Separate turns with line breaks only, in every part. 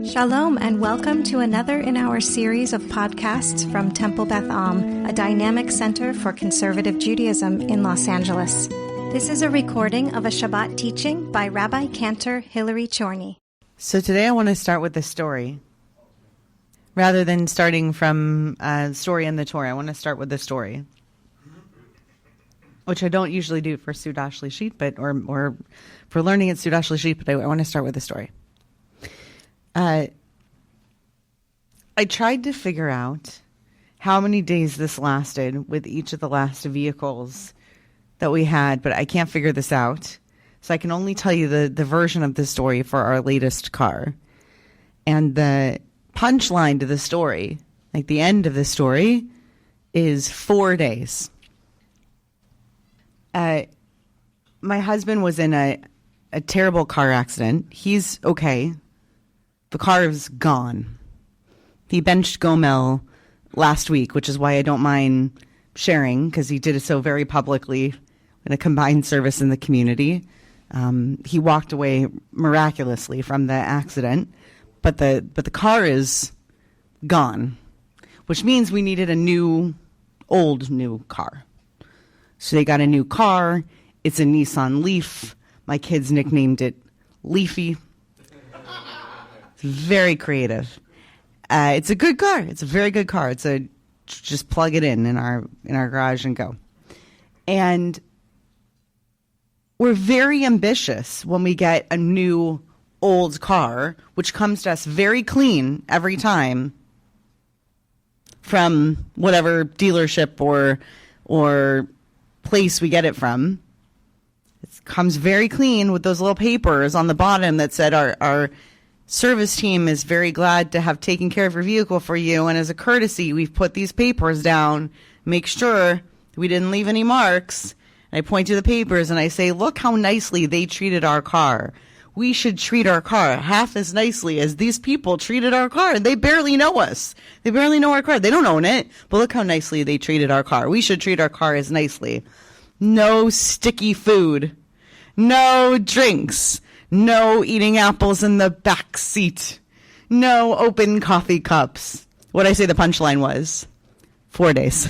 Shalom and welcome to another in our series of podcasts from Temple Beth Am, a dynamic center for conservative Judaism in Los Angeles. This is a recording of a Shabbat teaching by Rabbi-Cantor Chorny.
So today I want to start with the story. Rather than starting from a story in the Torah, I want to start with the story, which I don't usually do for Sudash Lishit, but or for learning at Sudash Lishit, but I want to start with the story. I tried to figure out how many days this lasted with each of the last vehicles that we had, but I can't figure this out. So I can only tell you the version of the story for our latest car. And the punchline to the story, like the end of the story, is 4 days. My husband was in a terrible car accident. He's okay. The car is gone. He benched Gomel last week, which is why I don't mind sharing, because he did it so very publicly in a combined service in the community. He walked away miraculously from the accident, but the car is gone, which means we needed a new car. So they got a new car. It's a Nissan Leaf. My kids nicknamed it Leafy. Very creative. It's a good car. It's a very good car. Just plug it in our garage and go. And we're very ambitious when we get a new old car, which comes to us very clean every time from whatever dealership or place we get it from. It comes very clean with those little papers on the bottom that said our service team is very glad to have taken care of your vehicle for you, and as a courtesy, we've put these papers down, make sure we didn't leave any marks. And I point to the papers and I say, look how nicely they treated our car. We should treat our car half as nicely as these people treated our car. They barely know us. They barely know our car. They don't own it, but look how nicely they treated our car. We should treat our car as nicely. No sticky food. No drinks. No eating apples in the back seat. No open coffee cups. What I say the punchline was 4 days.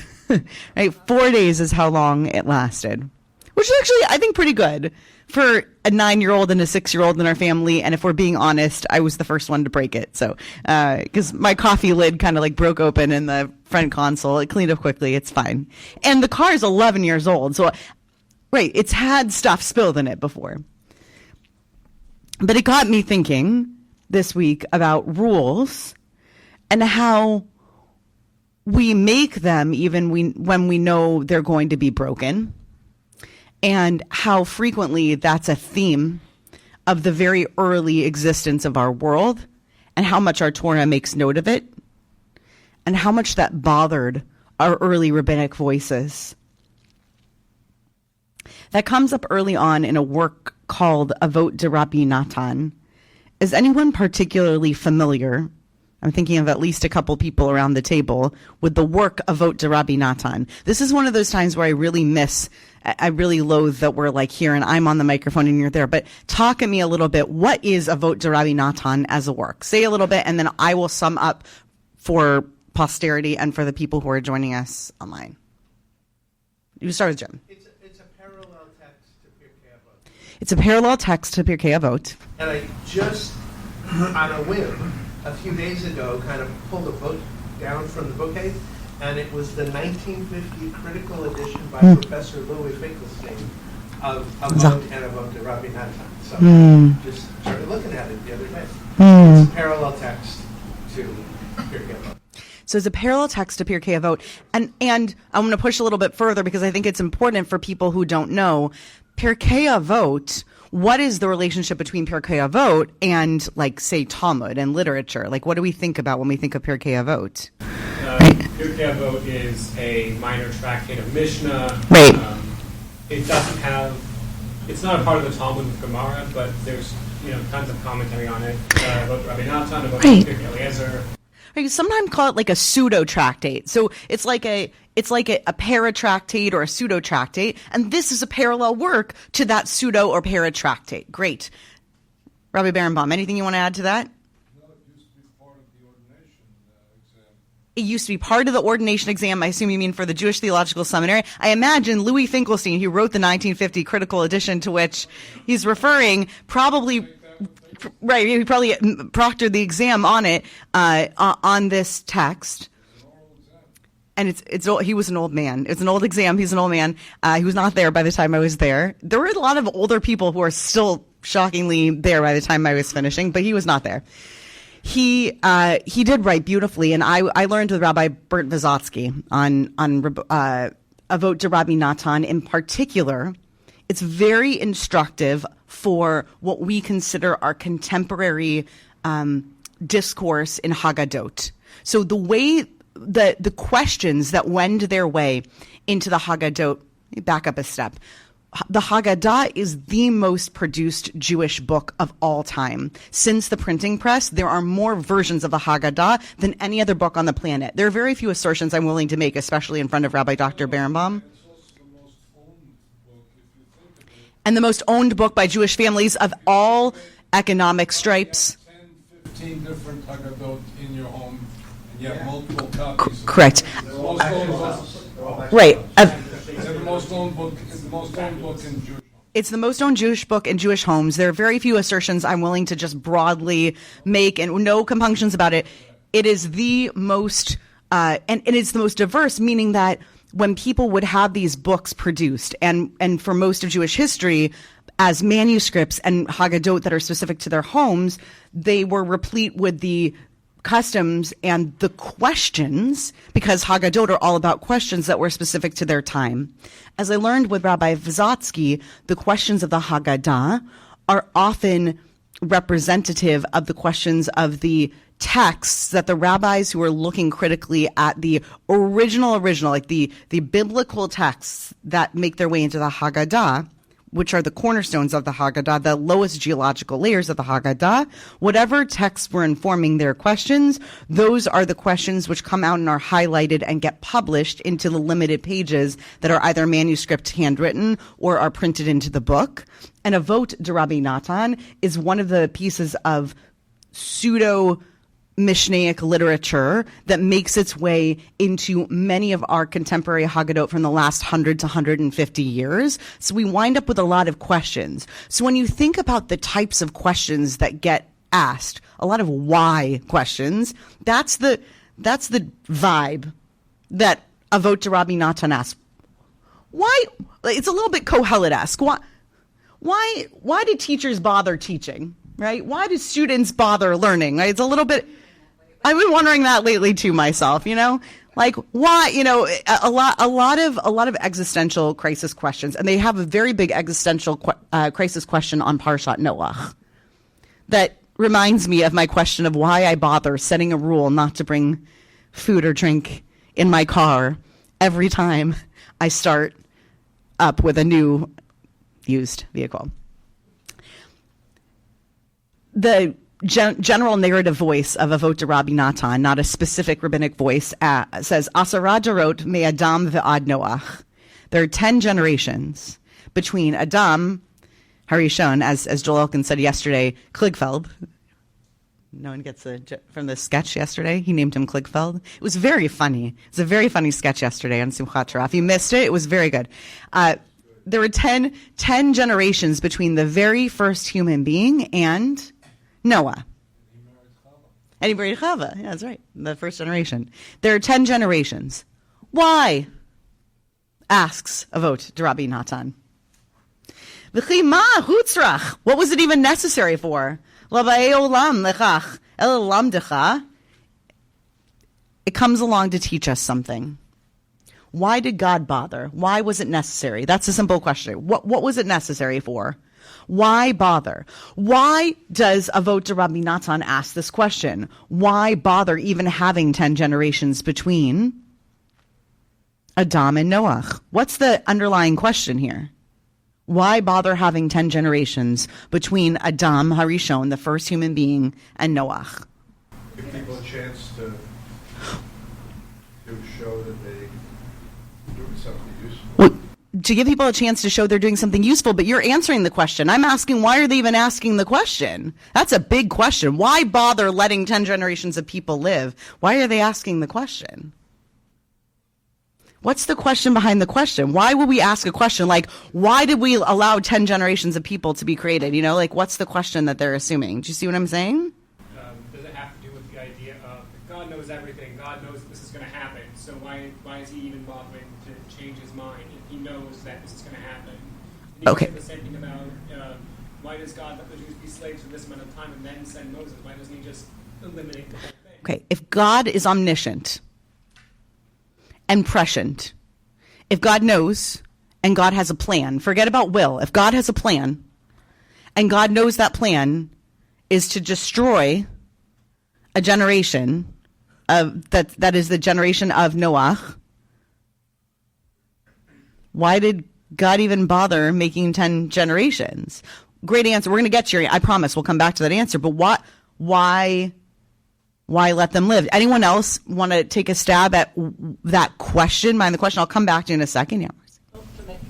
Right? 4 days is how long it lasted, which is actually, I think, pretty good for a 9-year-old and a 6-year-old in our family. And if we're being honest, I was the first one to break it. So, because my coffee lid kind of like broke open in the front console, it cleaned up quickly. It's fine. And the car is 11 years old. So, right, it's had stuff spilled in it before. But it got me thinking this week about rules and how we make them even when we know they're going to be broken, and how frequently that's a theme of the very early existence of our world, and how much our Torah makes note of it, and how much that bothered our early rabbinic voices. That comes up early on in a work called Avot de Rabbi-Cantor. Is anyone particularly familiar, I'm thinking of at least a couple people around the table, with the work Avot de Rabbi-Cantor? This is one of those times where I really loathe that we're like here and I'm on the microphone and you're there. But talk at me a little bit. What is Avot de Rabbi-Cantor as a work? Say a little bit, and then I will sum up for posterity and for the people who are joining us online. You start with Jim. It's a parallel text to Pirkei Avot.
And I just, on a whim, a few days ago, kind of pulled a book down from the bookcase, and it was the 1950 critical edition by Professor Louis Finkelstein of Avot and Avot de Rabbi-Cantor. So just started looking at it the other day. It's a parallel text to Pirkei Avot.
So it's a parallel text to Pirkei Avot. And I'm going to push a little bit further because I think it's important for people who don't know. Pirkei Avot, what is the relationship between Pirkei Avot and, like, say, Talmud and literature? Like, what do we think about when we think of Pirkei Avot?
Pirkei Avot is a minor tractate of Mishnah.
Right.
It doesn't have, it's not a part of the Talmud and Gemara, but there's, tons of commentary on it. About Rabbi-Cantor, about Pirkei Eliezer.
You sometimes call it like a pseudo tractate. So it's like a paratractate or a pseudo tractate, and this is a parallel work to that pseudo or paratractate. Great, Rabbi Barenbaum, anything you want to add to that?
No, just
It used to be part of the ordination exam. I assume you mean for the Jewish Theological Seminary. I imagine Louis Finkelstein, who wrote the 1950 critical edition to which he's referring, probably right. He probably proctored the exam on it on this text. And he was an old man. It's an old exam. He's an old man. He was not there by the time I was there. There were a lot of older people who are still shockingly there by the time I was finishing, but he was not there. He did write beautifully, and I learned with Rabbi Bert Vysotsky on Avot de Rabbi Natan in particular. It's very instructive for what we consider our contemporary discourse in Haggadot. So the way the questions that wend their way into the Haggadot, back up a step. The Haggadah is the most produced Jewish book of all time. Since the printing press, there are more versions of the Haggadah than any other book on the planet. There are very few assertions I'm willing to make, especially in front of Rabbi Dr. Berenbaum. And the most owned book by Jewish families of all economic stripes.
10, 15 different Haggadot in your home, and you have multiple copies.
Correct. Right.
It's the most owned book in Jewish.
It's the most owned Jewish book in Jewish homes. There are very few assertions I'm willing to just broadly make, and no compunctions about it. It is the most, and it's the most diverse, meaning that when people would have these books produced, and for most of Jewish history, as manuscripts and Haggadot that are specific to their homes, they were replete with the customs and the questions, because Haggadot are all about questions that were specific to their time. As I learned with Rabbi Vysotsky, the questions of the Haggadah are often representative of the questions of the texts that the rabbis who are looking critically at the original, like the biblical texts that make their way into the Haggadah, which are the cornerstones of the Haggadah, the lowest geological layers of the Haggadah, whatever texts were informing their questions, those are the questions which come out and are highlighted and get published into the limited pages that are either manuscript handwritten or are printed into the book. And Avot de Rabbi Natan is one of the pieces of pseudo Mishnaic literature that makes its way into many of our contemporary Haggadot from the last 100 to 150 years. So we wind up with a lot of questions. So when you think about the types of questions that get asked, a lot of why questions, that's the vibe that Avot de Rabbi Natan asks. Why? It's a little bit Kohelet-esque. Why do teachers bother teaching? Right? Why do students bother learning? Right? It's a little bit. I've been wondering that lately too myself, like why, a lot of existential crisis questions, and they have a very big existential crisis question on Parshat Noach that reminds me of my question of why I bother setting a rule not to bring food or drink in my car every time I start up with a new used vehicle. The general narrative voice of Avot de Rabbi Natan, not a specific rabbinic voice, says, Asara darot me Adam ve'ad Noach. There are 10 generations between Adam, Harishon, as Joel Elkin said yesterday, Kligfeld. No one gets from the sketch yesterday. He named him Kligfeld. It was very funny. It was a very funny sketch yesterday on Simchat Torah. If you missed it, it was very good. There were 10 generations between the very first human being and Noah. And he married Chava. Yeah, that's right. The first generation. There are 10 generations. Why? Asks Avot de Rabbi Natan. V'chi ma hutzrach. What was it even necessary for? Lava'e olam lechach el lamdecha. It comes along to teach us something. Why did God bother? Why was it necessary? That's a simple question. What was it necessary for? Why bother? Why does Avot de Rabbi Natan ask this question? Why bother even having 10 generations between Adam and Noach? What's the underlying question here? Why bother having 10 generations between Adam, Harishon, the first human being, and Noach?
Give people a chance to show that they do something useful.
to give people a chance to show they're doing something useful, but you're answering the question. I'm asking, why are they even asking the question? That's a big question. Why bother letting 10 generations of people live? Why are they asking the question? What's the question behind the question? Why would we ask a question like, why did we allow 10 generations of people to be created? You know, like, what's the question that they're assuming? Do you see what I'm saying?
Does it have to do with the idea of God knows everything, God knows this is going to happen, so why is he even bothering to change his mind if he knows that this is going to happen? And
Okay.
The same thing about why does God let the Jews be slaves for this amount of time and then send Moses? Why doesn't he just eliminate the whole thing?
Okay, if God is omniscient and prescient, if God knows and God has a plan, forget about will. If God has a plan and God knows that plan is to destroy a generation of that is the generation of Noah, why did God even bother making 10 generations? Great answer. We're going to get to your, I promise we'll come back to that answer, but why let them live? Anyone else want to take a stab at that question? Mind the question. I'll come back to you in a second. Yeah.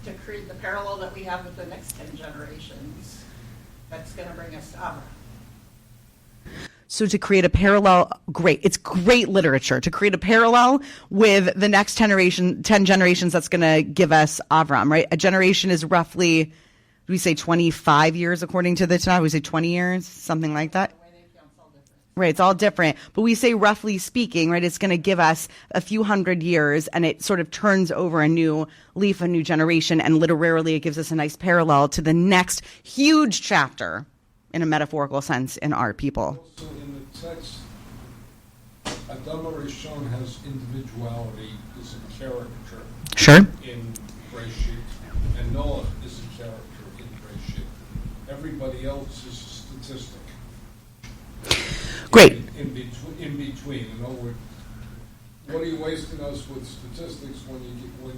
To create the parallel that we have with the next 10 generations, that's going to bring us to Abraham.
So to create a parallel, great. It's great literature. To create a parallel with the next 10 generations, that's going to give us Avram, right? A generation is roughly, we say 25 years according to the Tanakh. We say 20 years, something like that. Right, it's all different. But we say roughly speaking, right, it's going to give us a few hundred years and it sort of turns over a new leaf, a new generation. And literally it gives us a nice parallel to the next huge chapter in a metaphorical sense in our people.
Also in the text, Adam Rishon has individuality, is a character
Sure.
in Breshit, and Noah is a character in Breshit. Everybody else is a statistic.
Great.
In between. In other words, what are you wasting us with statistics when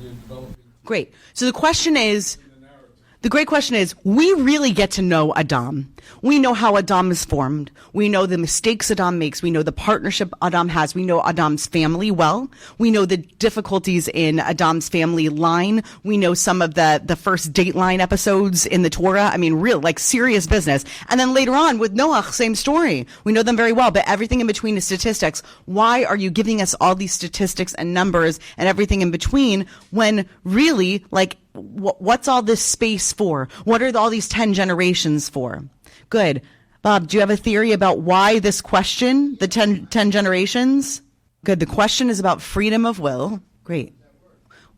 you're developing?
Great. So the question is,
the narrative?
the great question is, we really get to know Adam. We know how Adam is formed. We know the mistakes Adam makes. We know the partnership Adam has. We know Adam's family well. We know the difficulties in Adam's family line. We know some of the first Dateline episodes in the Torah. I mean, real, like serious business. And then later on with Noah, same story. We know them very well, but everything in between is statistics. Why are you giving us all these statistics and numbers and everything in between when really, like, what's all this space for? What are all these 10 generations for? Good. Bob, do you have a theory about why this question, the 10 generations? Good. The question is about freedom of will. Great.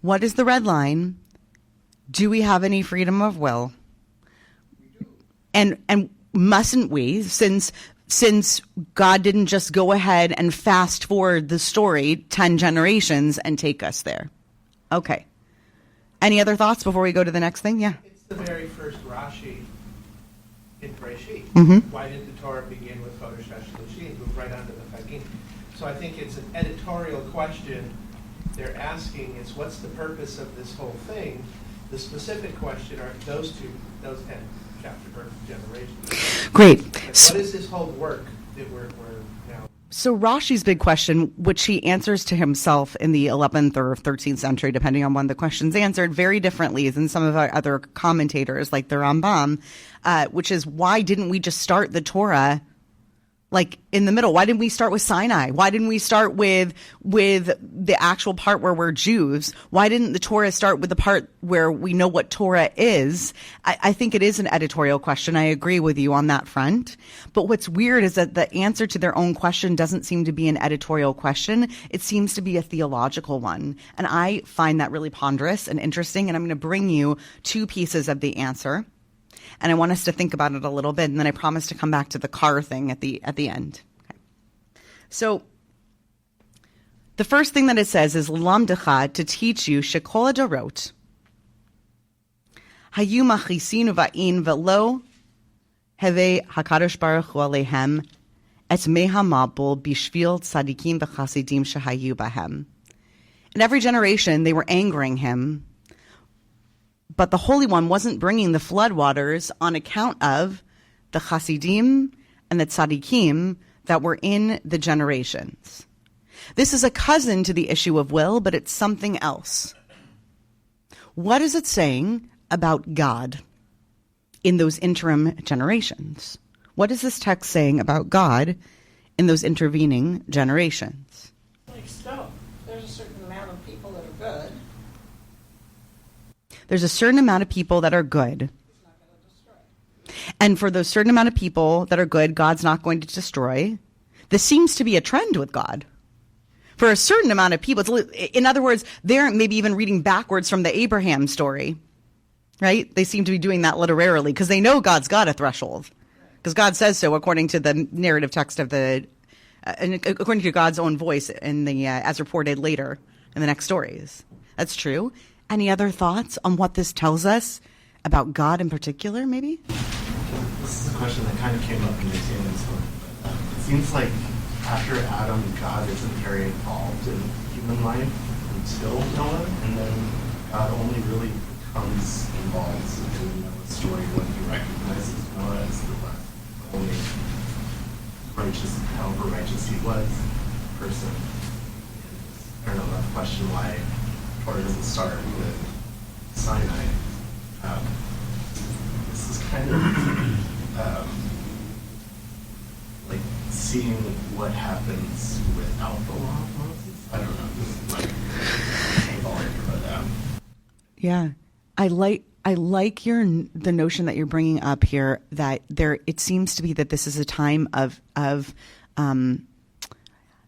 What is the red line? Do we have any freedom of will? And mustn't we, since God didn't just go ahead and fast forward the story 10 generations and take us there? Okay. Any other thoughts before we go to the next thing? Yeah.
It's the very first Rashi in Breshit.
Mm-hmm.
Why did the Torah begin with Chodesh HaShlishi and move right on to the Chagim? So I think it's an editorial question they're asking is, what's the purpose of this whole thing? The specific question are those 10 chapter or generations.
Great.
Like, what is this whole work that we're now?
So Rashi's big question, which he answers to himself in the 11th or 13th century, depending on when the question's answered, very differently than some of our other commentators, like the Rambam, which is, why didn't we just start the Torah like in the middle? Why didn't we start with Sinai? Why didn't we start with the actual part where we're Jews? Why didn't the Torah start with the part where we know what Torah is? I think it is an editorial question. I agree with you on that front. But what's weird is that the answer to their own question doesn't seem to be an editorial question. It seems to be a theological one. And I find that really ponderous and interesting. And I'm going to bring you two pieces of the answer. And I want us to think about it a little bit, and then I promise to come back to the car thing at the end. Okay. So the first thing that it says is lamdecha, to teach you shekol adorot hayu machisin va'in velo heve hakadosh baruch hu alehem et mehamabul bishvil tzadikim v'chasidim shehayu bahem. In every generation, they were angering him. But the Holy One wasn't bringing the floodwaters on account of the Chasidim and the Tzadikim that were in the generations. This is a cousin to the issue of will, but it's something else. What is it saying about God in those interim generations? What is this text saying about God in those intervening generations?
Like snow, there's a certain amount of people that are good.
There's a certain amount of people that are good.
He's not going to destroy.
And for those certain amount of people that are good, God's not going to destroy. This seems to be a trend with God. For a certain amount of people, in other words, they're maybe even reading backwards from the Abraham story, right? They seem to be doing that literarily because they know God's got a threshold. Because God says so according to the narrative text of according to God's own voice in the as reported later in the next stories. That's true. Any other thoughts on what this tells us about God in particular, maybe?
This is a question that kind of came up in the Samuel story. But, it seems like after Adam, God isn't very involved in human life until Noah, and then God only really becomes involved in Noah's story when he recognizes Noah as the only righteous, however righteous he was, person. I don't know, that question why Torah doesn't start with Sinai. This is kind of like seeing what happens without the law of Moses. I don't know. This is like paintballing, but
yeah, I like the notion that you're bringing up here that it seems to be that this is a time of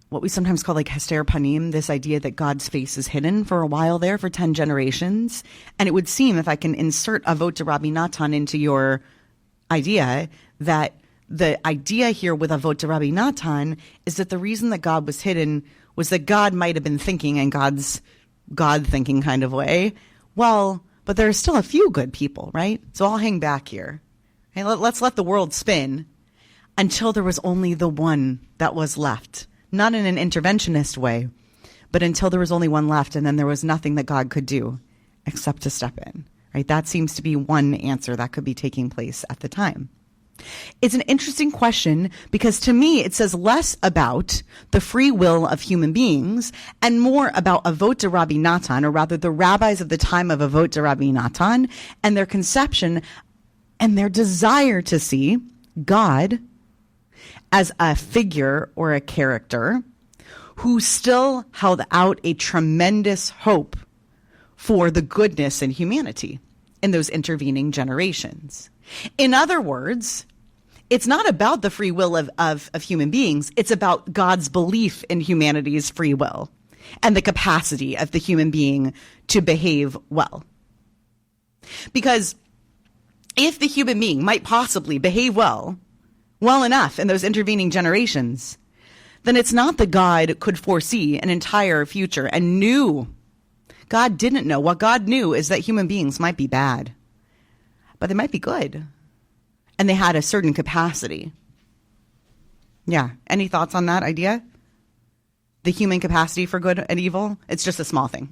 what we sometimes call like hester panim, this idea that God's face is hidden for a while there for 10 generations. And it would seem, if I can insert avot de Rabbi-Natan into your idea, that the idea here with avot de Rabbi-Natan is that the reason that God was hidden was that God might have been thinking in God's God thinking kind of way. Well, but there are still a few good people, right? So I'll hang back here. Hey, let's let the world spin until there was only the one that was left. Not in an interventionist way, but until there was only one left, and then there was nothing that God could do except to step in, right? That seems to be one answer that could be taking place at the time. It's an interesting question because to me, it says less about the free will of human beings and more about avot de Rabbi-Natan, or rather the rabbis of the time of avot de Rabbi-Natan, and their conception and their desire to see God as a figure or a character who still held out a tremendous hope for the goodness in humanity in those intervening generations. In other words, it's not about the free will of human beings. It's about God's belief in humanity's free will and the capacity of the human being to behave well. Because if the human being might possibly behave well enough in those intervening generations, then it's not that God could foresee an entire future and knew. God didn't know. What God knew is that human beings might be bad, but they might be good. And they had a certain capacity. Yeah. Any thoughts on that idea? The human capacity for good and evil? It's just a small thing.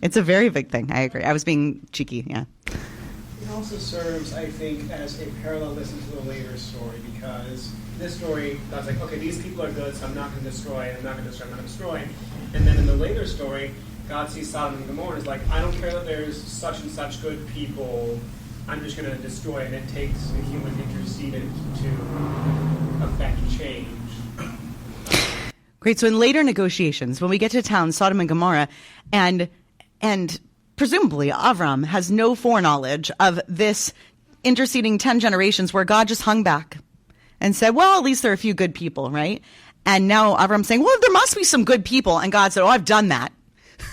It's a very big thing. I agree. I was being cheeky. Yeah.
It also serves, I think, as a parallelism to the later story, because this story, God's like, okay, these people are good, so I'm not going to destroy, I'm not going to destroy, I'm not going to destroy. And then in the later story, God sees Sodom and Gomorrah and is like, I don't care that there's such and such good people, I'm just going to destroy. And it takes a human intercedent to affect change.
Great. So in later negotiations, when we get to town, Sodom and Gomorrah, and presumably Avram has no foreknowledge of this interceding 10 generations where God just hung back and said, well, at least there are a few good people, right? And now Avram's saying, well, there must be some good people. And God said, oh, I've done that.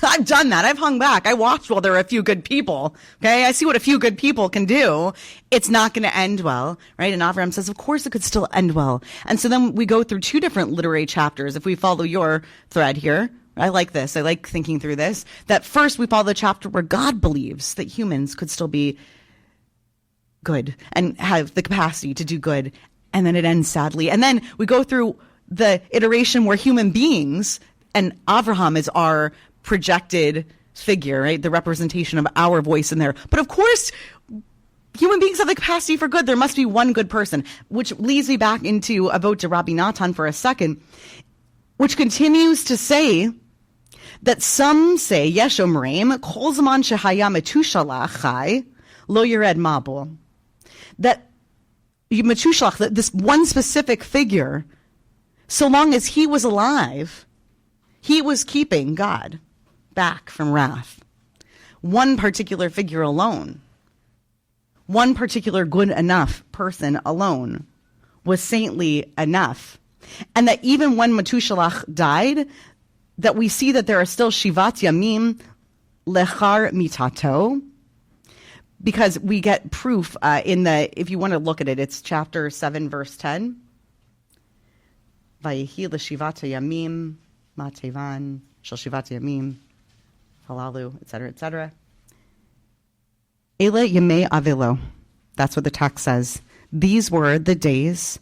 I've done that. I've hung back. I watched while there are a few good people. Okay. I see what a few good people can do. It's not going to end well. Right. And Avram says, of course it could still end well. And so then we go through two different literary chapters. If we follow your thread here, I like this. I like thinking through this. That first we follow the chapter where God believes that humans could still be good and have the capacity to do good. And then it ends sadly. And then we go through the iteration where human beings, and Avraham is our projected figure, right? The representation of our voice in there. But of course, human beings have the capacity for good. There must be one good person, which leads me back into avot de Rabbi-Natan for a second, which continues to say that some say, Yesh omrim, kol zaman shehaya metushalach chai, lo yered mabul. That metushalach, that this one specific figure, so long as he was alive, he was keeping God back from wrath. One particular figure alone, one particular good enough person alone was saintly enough. And that even when Metushalach died, that we see that there are still Shivat Yamim Lechar Mitato, because we get proof if you want to look at it, it's chapter 7, verse 10. Vayehi l'shivat yamim matevan shel shivat yamim halalu, etc., etc. Ele yemei avilo. That's what the text says. These were the days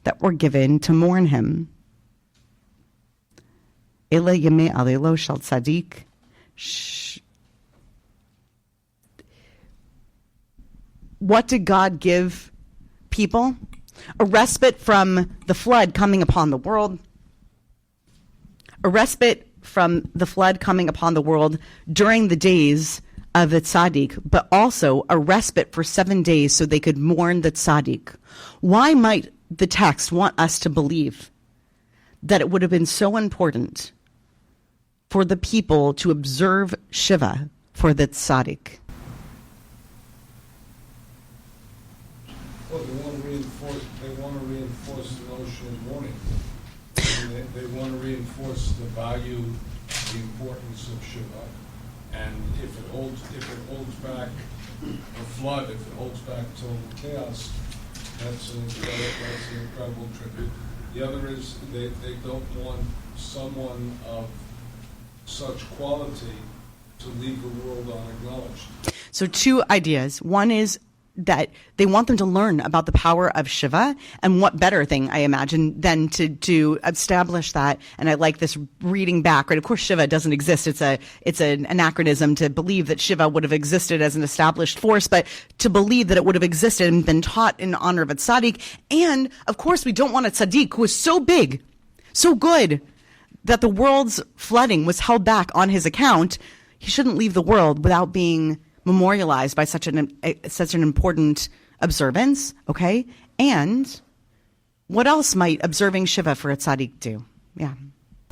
that were given to mourn him. Ele yemei avilo shel tzadik. What did God give people? A respite from the flood coming upon the world. A respite from the flood coming upon the world during the days of the tzaddik, but also a respite for 7 days so they could mourn the tzaddik. Why might the text want us to believe that it would have been so important for the people to observe Shiva for the tzaddik?
Well, they want to reinforce the notion of mourning. They want to reinforce the value, the importance of Shabbat. And if it holds back the flood, if it holds back total chaos, that's an incredible tribute. The other is they don't want someone of such quality to leave the world unacknowledged.
So 2 ideas. One is that they want them to learn about the power of Shiva, and what better thing, I imagine, than to establish that. And I like this reading back, right? Of course, Shiva doesn't exist. It's an anachronism to believe that Shiva would have existed as an established force, but to believe that it would have existed and been taught in honor of a tzaddik. And of course, we don't want a tzaddik who is so big, so good, that the world's flooding was held back on his account. He shouldn't leave the world without being memorialized by such an important observance, okay? And what else might observing Shiva for a tzaddik do? Yeah.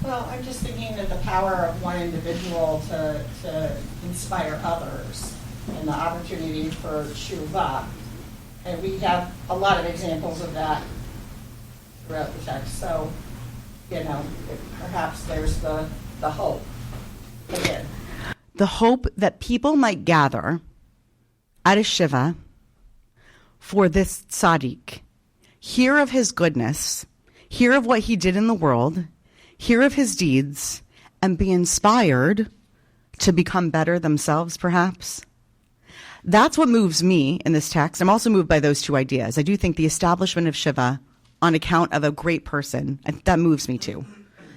Well, I'm just thinking that the power of one individual to inspire others and the opportunity for tshuva. And we have a lot of examples of that throughout the text. So, perhaps there's the hope again.
The hope that people might gather at a Shiva for this tzaddik, hear of his goodness, hear of what he did in the world, hear of his deeds, and be inspired to become better themselves, perhaps. That's what moves me in this text. I'm also moved by those 2 ideas. I do think the establishment of Shiva on account of a great person, that moves me too.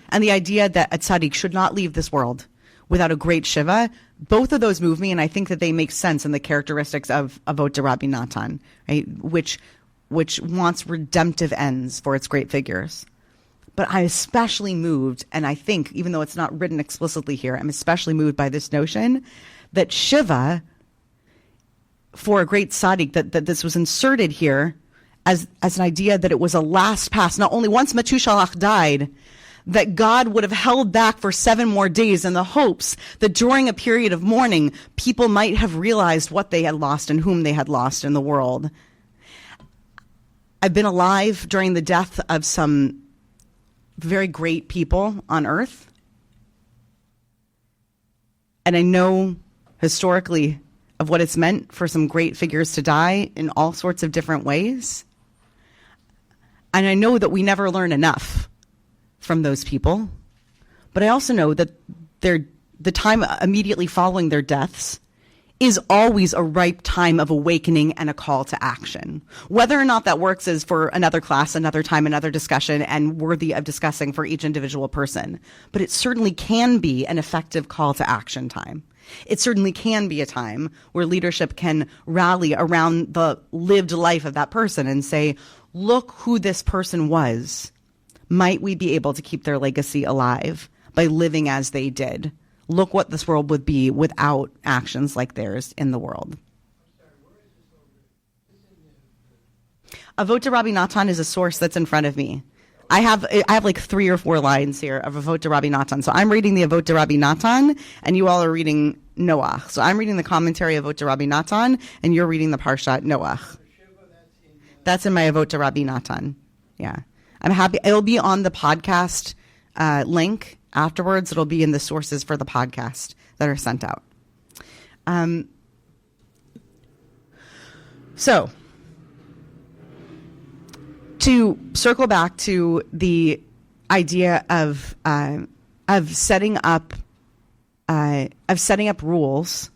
And the idea that a tzaddik should not leave this world without a great Shiva, both of those move me, and I think that they make sense in the characteristics of Avot Rabbi-Cantor, right? Which wants redemptive ends for its great figures. But I'm especially moved, and I think, even though it's not written explicitly here, I'm especially moved by this notion that Shiva, for a great tzaddik, that this was inserted here as an idea that it was a last pass. Not only once Metushalach died, that God would have held back for 7 more days in the hopes that during a period of mourning, people might have realized what they had lost and whom they had lost in the world. I've been alive during the death of some very great people on earth. And I know historically of what it's meant for some great figures to die in all sorts of different ways. And I know that we never learn enough from those people, but I also know that the time immediately following their deaths is always a ripe time of awakening and a call to action. Whether or not that works is for another class, another time, another discussion, and worthy of discussing for each individual person. But it certainly can be an effective call to action time. It certainly can be a time where leadership can rally around the lived life of that person and say, look who this person was. Might we be able to keep their legacy alive by living as they did look what this world would be without actions like theirs in the world. Avot de Rabbi-Cantor is a source that's in front of me. I have like 3 or 4 lines here of Avot de Rabbi-Cantor. So I'm reading the Avot de Rabbi-Cantor, and you all are reading Noach. So I'm reading the commentary of Avot de Rabbi-Cantor, and you're reading the Parshat Noach. That's in my Avot de Rabbi-Cantor. Yeah. I'm happy. It'll be on the podcast link afterwards. It'll be in the sources for the podcast that are sent out. So, to circle back to the idea of setting up rules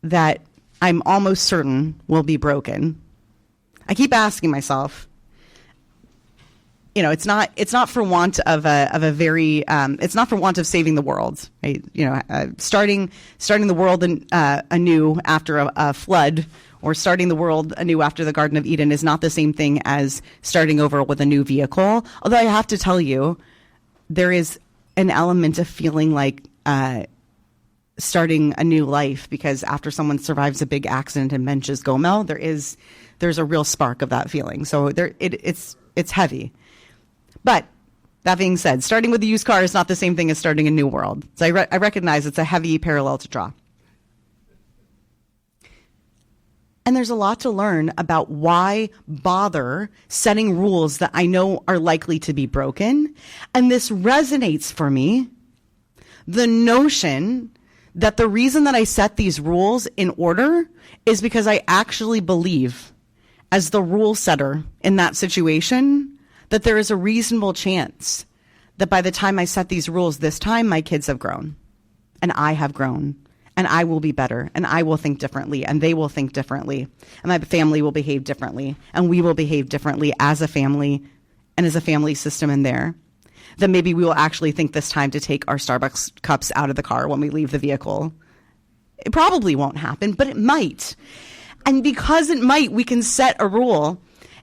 that I'm almost certain will be broken, I keep asking myself, it's not for want of a very it's not for want of saving the world, right? Starting the world anew after a flood, or starting the world anew after the Garden of Eden, is not the same thing as starting over with a new vehicle. Although I have to tell you, there is an element of feeling like starting a new life, because after someone survives a big accident and benches Gomel, there's a real spark of that feeling. So it's heavy. But that being said, starting with a used car is not the same thing as starting a new world. So I recognize it's a heavy parallel to draw. And there's a lot to learn about why bother setting rules that I know are likely to be broken. And this resonates for me. The notion that the reason that I set these rules in order is because I actually believe, as the rule setter in that situation, that there is a reasonable chance that by the time I set these rules this time, my kids have grown, and I have grown, and I will be better, and I will think differently, and they will think differently, and my family will behave differently, and we will behave differently as a family and as a family system in there. Then maybe we will actually think this time to take our Starbucks cups out of the car when we leave the vehicle. It probably won't happen, but it might. And because it might, we can set a rule.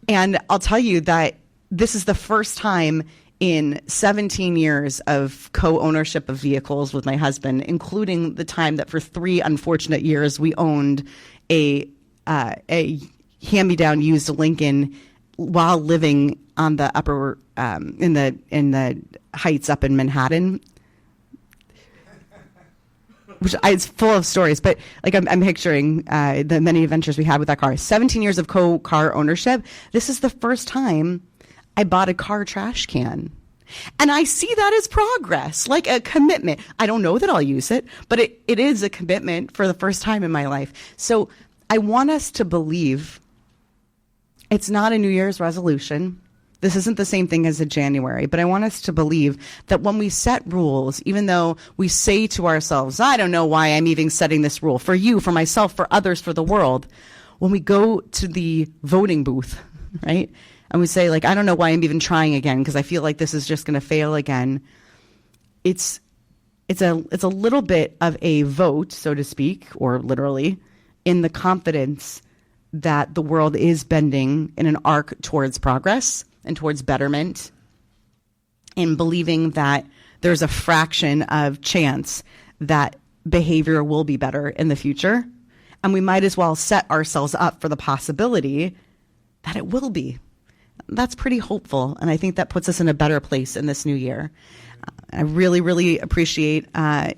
And I'll tell you that this is the first time in 17 years of co-ownership of vehicles with my husband, including the time that for 3 unfortunate years we owned a hand-me-down used Lincoln while living on the upper in the heights up in Manhattan, which it's full of stories. But like I'm picturing the many adventures we had with that car. 17 years of car ownership. This is the first time I bought a car trash can. And I see that as progress, like a commitment. I don't know that I'll use it, but it is a commitment for the first time in my life. So I want us to believe it's not a New Year's resolution. This isn't the same thing as a January, but I want us to believe that when we set rules, even though we say to ourselves, I don't know why I'm even setting this rule for you, for myself, for others, for the world, when we go to the voting booth, right? And we say, like, I don't know why I'm even trying again, because I feel like this is just going to fail again. It's a little bit of a vote, so to speak, or literally, in the confidence that the world is bending in an arc towards progress and towards betterment, in believing that there's a fraction of chance that behavior will be better in the future. And we might as well set ourselves up for the possibility that it will be. That's pretty hopeful, and I think that puts us in a better place in this new year. I really, really appreciate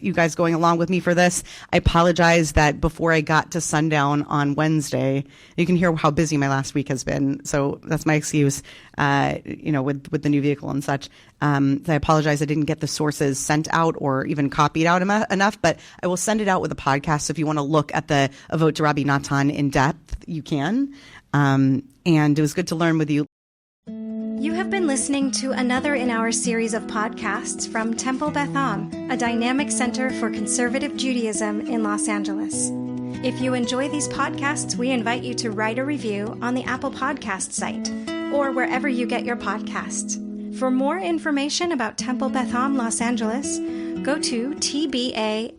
you guys going along with me for this. I apologize that before I got to sundown on Wednesday, you can hear how busy my last week has been, so that's my excuse, with the new vehicle and such. So I apologize I didn't get the sources sent out or even copied out enough, but I will send it out with a podcast, so if you want to look at the Avot de Rabbi-Cantor in depth, you can. And it was good to learn with you.
You have been listening to another in our series of podcasts from Temple Beth Am, a dynamic center for conservative Judaism in Los Angeles. If you enjoy these podcasts, we invite you to write a review on the Apple Podcast site or wherever you get your podcasts. For more information about Temple Beth Am Los Angeles, go to tbala.org.